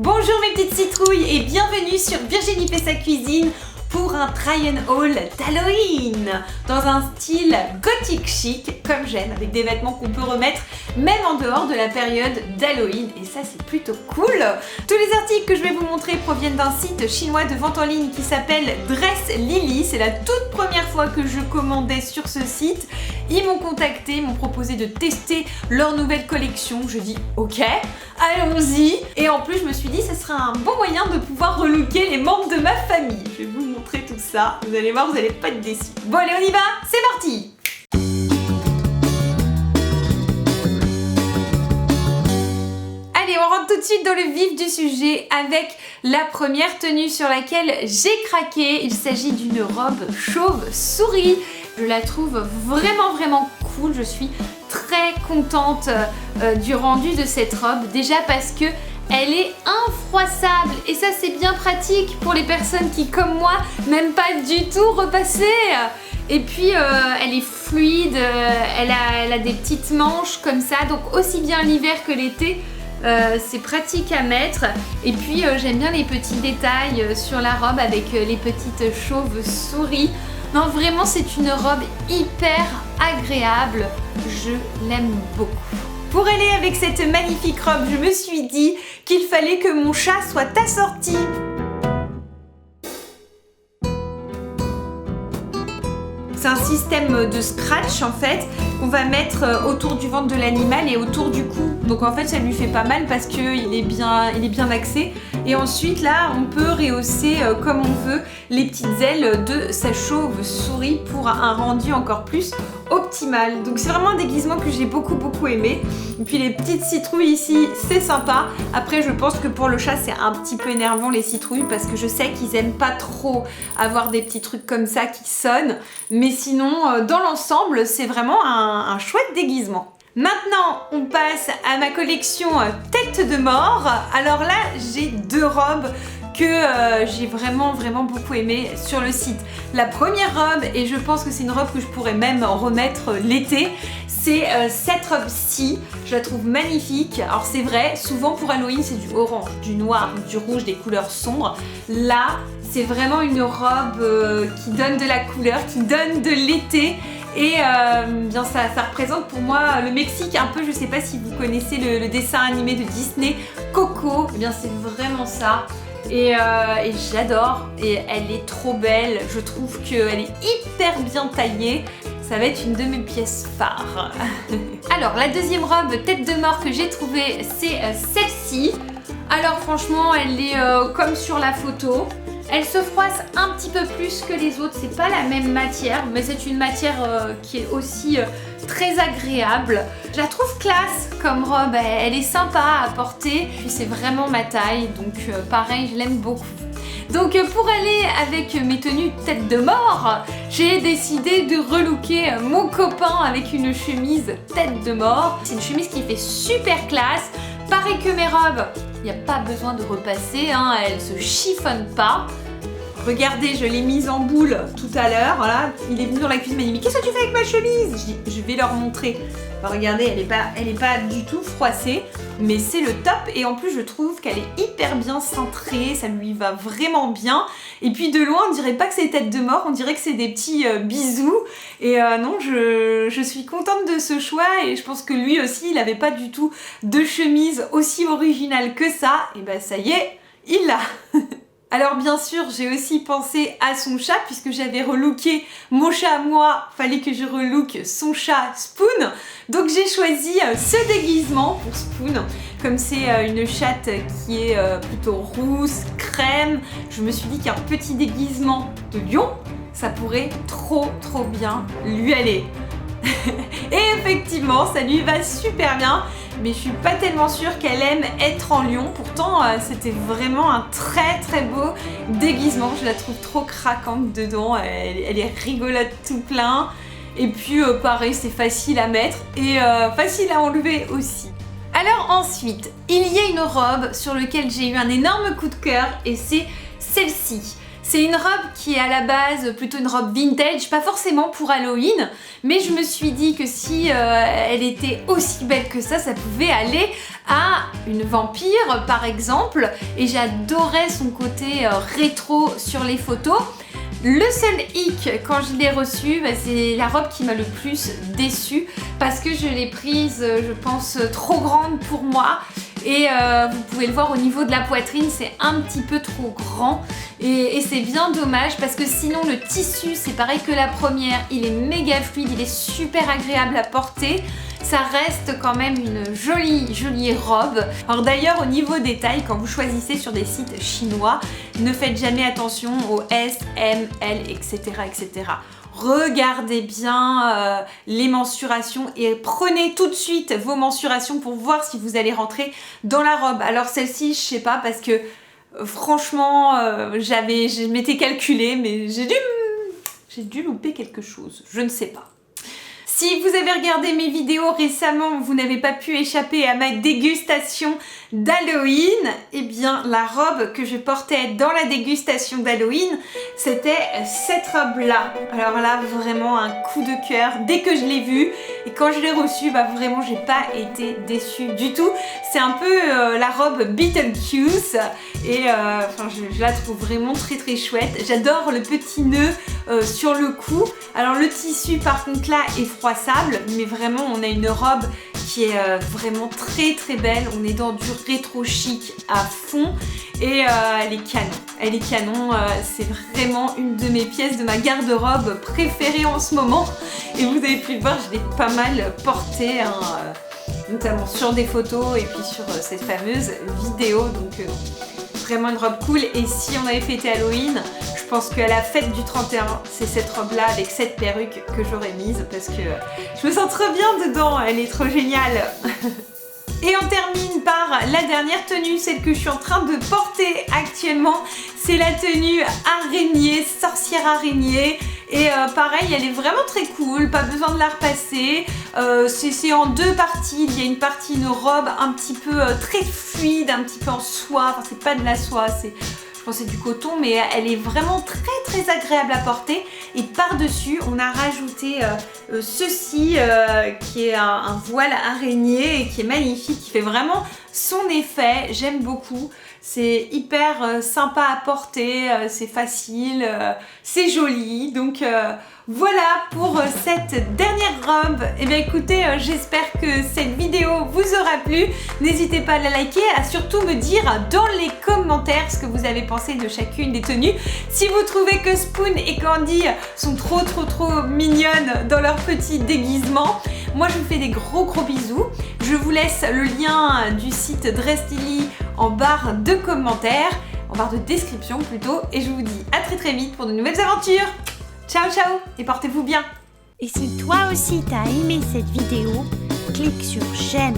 Bonjour mes petites citrouilles et bienvenue sur Virginie fait sa cuisine pour un try and haul d'Halloween dans un style gothique chic comme j'aime, avec des vêtements qu'on peut remettre même en dehors de la période d'Halloween et ça c'est plutôt cool. Tous les articles que je vais vous montrer proviennent d'un site chinois de vente en ligne qui s'appelle Dress Lily. C'est la toute première fois que je commandais sur ce site. Ils m'ont contacté, m'ont proposé de tester leur nouvelle collection. Je dis ok, allons-y. Et en plus je me suis dit ce serait un bon moyen de pouvoir relooker les membres de ma famille. Je vais vous montrer tout ça, vous allez voir, vous allez pas être déçus. Bon allez on y va, c'est parti. Allez, on rentre tout de suite dans le vif du sujet avec la première tenue sur laquelle j'ai craqué. Il s'agit d'une robe chauve-souris. Je la trouve vraiment cool, je suis très contente du rendu de cette robe. Déjà parce que elle est infroissable et ça c'est bien pratique pour les personnes qui comme moi n'aiment pas du tout repasser. Et puis elle est fluide, elle a des petites manches comme ça, donc aussi bien l'hiver que l'été. C'est pratique à mettre et puis j'aime bien les petits détails sur la robe avec les petites chauves-souris. Non vraiment c'est une robe hyper agréable, je l'aime beaucoup. Pour aller avec cette magnifique robe, je me suis dit qu'il fallait que mon chat soit assorti. C'est un système de scratch en fait qu'on va mettre autour du ventre de l'animal et autour du cou. Donc en fait ça lui fait pas mal parce qu'il est bien axé. Et ensuite là on peut rehausser comme on veut les petites ailes de sa chauve-souris pour un rendu encore plus optimal. Donc c'est vraiment un déguisement que j'ai beaucoup aimé. Et puis les petites citrouilles ici c'est sympa. Après je pense que pour le chat c'est un petit peu énervant les citrouilles parce que je sais qu'ils aiment pas trop avoir des petits trucs comme ça qui sonnent. Mais sinon dans l'ensemble c'est vraiment un chouette déguisement. Maintenant, on passe à ma collection tête de mort. Alors là, j'ai deux robes que j'ai vraiment beaucoup aimé sur le site. La première robe, et je pense que c'est une robe que je pourrais même remettre l'été, c'est cette robe-ci. Je la trouve magnifique. Alors c'est vrai, souvent pour Halloween, c'est du orange, du noir, du rouge, des couleurs sombres. Là, c'est vraiment une robe qui donne de la couleur, qui donne de l'été. Et bien ça représente pour moi le Mexique un peu, je sais pas si vous connaissez le dessin animé de Disney Coco, et bien c'est vraiment ça et j'adore et elle est trop belle, je trouve qu'elle est hyper bien taillée, ça va être une de mes pièces phares. Alors la deuxième robe tête de mort que j'ai trouvée c'est celle-ci. Alors franchement elle est comme sur la photo. Elle se froisse un petit peu plus que les autres, c'est pas la même matière, mais c'est une matière qui est aussi très agréable. Je la trouve classe comme robe, elle est sympa à porter, puis c'est vraiment ma taille, donc pareil, je l'aime beaucoup. Donc pour aller avec mes tenues tête de mort, j'ai décidé de relooker mon copain avec une chemise tête de mort. C'est une chemise qui fait super classe, pareil que mes robes. Il n'y a pas besoin de repasser, hein, elle se chiffonne pas. Regardez, je l'ai mise en boule tout à l'heure, voilà. Il est venu dans la cuisine, il m'a dit « Mais qu'est-ce que tu fais avec ma chemise ?» Je dis « Je vais leur montrer. » Enfin, regardez, elle est pas du tout froissée, mais c'est le top. Et en plus, je trouve qu'elle est hyper bien cintrée, ça lui va vraiment bien. Et puis de loin, on dirait pas que c'est tête de mort, on dirait que c'est des petits bisous. Et non, je suis contente de ce choix et je pense que lui aussi, il avait pas du tout de chemise aussi originale que ça. Et ben ça y est, il l'a. Alors bien sûr, j'ai aussi pensé à son chat puisque j'avais relooké mon chat à moi, fallait que je relook son chat Spoon. Donc j'ai choisi ce déguisement pour Spoon. Comme c'est une chatte qui est plutôt rousse, crème, je me suis dit qu'un petit déguisement de lion, ça pourrait trop bien lui aller. Et effectivement, ça lui va super bien, mais je suis pas tellement sûre qu'elle aime être en lion. Pourtant, c'était vraiment un très beau déguisement. Je la trouve trop craquante dedans, elle est rigolote tout plein. Et puis pareil, c'est facile à mettre et facile à enlever aussi. Alors ensuite, il y a une robe sur laquelle j'ai eu un énorme coup de cœur et c'est celle-ci. C'est une robe qui est à la base plutôt une robe vintage, pas forcément pour Halloween, mais je me suis dit que si elle était aussi belle que ça pouvait aller à une vampire par exemple, et j'adorais son côté rétro sur les photos. Le seul hic quand je l'ai reçue, c'est la robe qui m'a le plus déçue parce que je l'ai prise, je pense, trop grande pour moi. Et vous pouvez le voir au niveau de la poitrine, c'est un petit peu trop grand et c'est bien dommage parce que sinon le tissu c'est pareil que la première, il est méga fluide, il est super agréable à porter. Ça reste quand même une jolie robe. Alors d'ailleurs au niveau des tailles, quand vous choisissez sur des sites chinois, ne faites jamais attention aux S, M, L, etc. Regardez bien les mensurations et prenez tout de suite vos mensurations pour voir si vous allez rentrer dans la robe. Alors celle-ci, je sais pas parce que franchement, je m'étais calculée, mais j'ai dû louper quelque chose. Je ne sais pas. Si vous avez regardé mes vidéos récemment, vous n'avez pas pu échapper à ma dégustation d'Halloween, eh bien la robe que je portais dans la dégustation d'Halloween, c'était cette robe-là. Alors là, vraiment un coup de cœur dès que je l'ai vue et quand je l'ai reçue, vraiment j'ai pas été déçue du tout. C'est un peu la robe Beetlejuice et je la trouve vraiment très chouette. J'adore le petit nœud sur le cou. Alors le tissu par contre là est froissable, mais vraiment on a une robe qui est vraiment très belle. On est dans du rétro chic à fond et elle est canon. C'est vraiment une de mes pièces de ma garde-robe préférée en ce moment et vous avez pu le voir, je l'ai pas mal portée notamment sur des photos et puis sur cette fameuse vidéo, donc vraiment une robe cool. Et si on avait fêté Halloween, je pense qu'à la fête du 31, c'est cette robe là avec cette perruque que j'aurais mise parce que je me sens trop bien dedans, elle est trop géniale. Et on termine par la dernière tenue, celle que je suis en train de porter actuellement. C'est la tenue araignée, sorcière araignée. Et pareil, elle est vraiment très cool, pas besoin de la repasser. C'est en deux parties. Il y a une partie, une robe un petit peu très fluide, un petit peu en soie. Enfin, c'est pas de la soie, je pense que c'est du coton, mais elle est vraiment très agréable à porter. Et par-dessus, on a rajouté ceci qui est un voile araignée et qui est magnifique, qui fait vraiment son effet. J'aime beaucoup. C'est hyper sympa à porter, c'est facile, c'est joli. Donc voilà pour cette dernière robe. Et bien écoutez, j'espère que cette vidéo vous aura plu. N'hésitez pas à la liker, à surtout me dire dans les commentaires ce que vous avez pensé de chacune des tenues. Si vous trouvez que Spoon et Candy sont trop mignonnes dans leur petit déguisement, moi je vous fais des gros bisous. Je vous laisse le lien du site Dressdilly en barre de commentaires, en barre de description plutôt, et je vous dis à très vite pour de nouvelles aventures. Ciao et portez-vous bien. Et si toi aussi t'as aimé cette vidéo, clique sur j'aime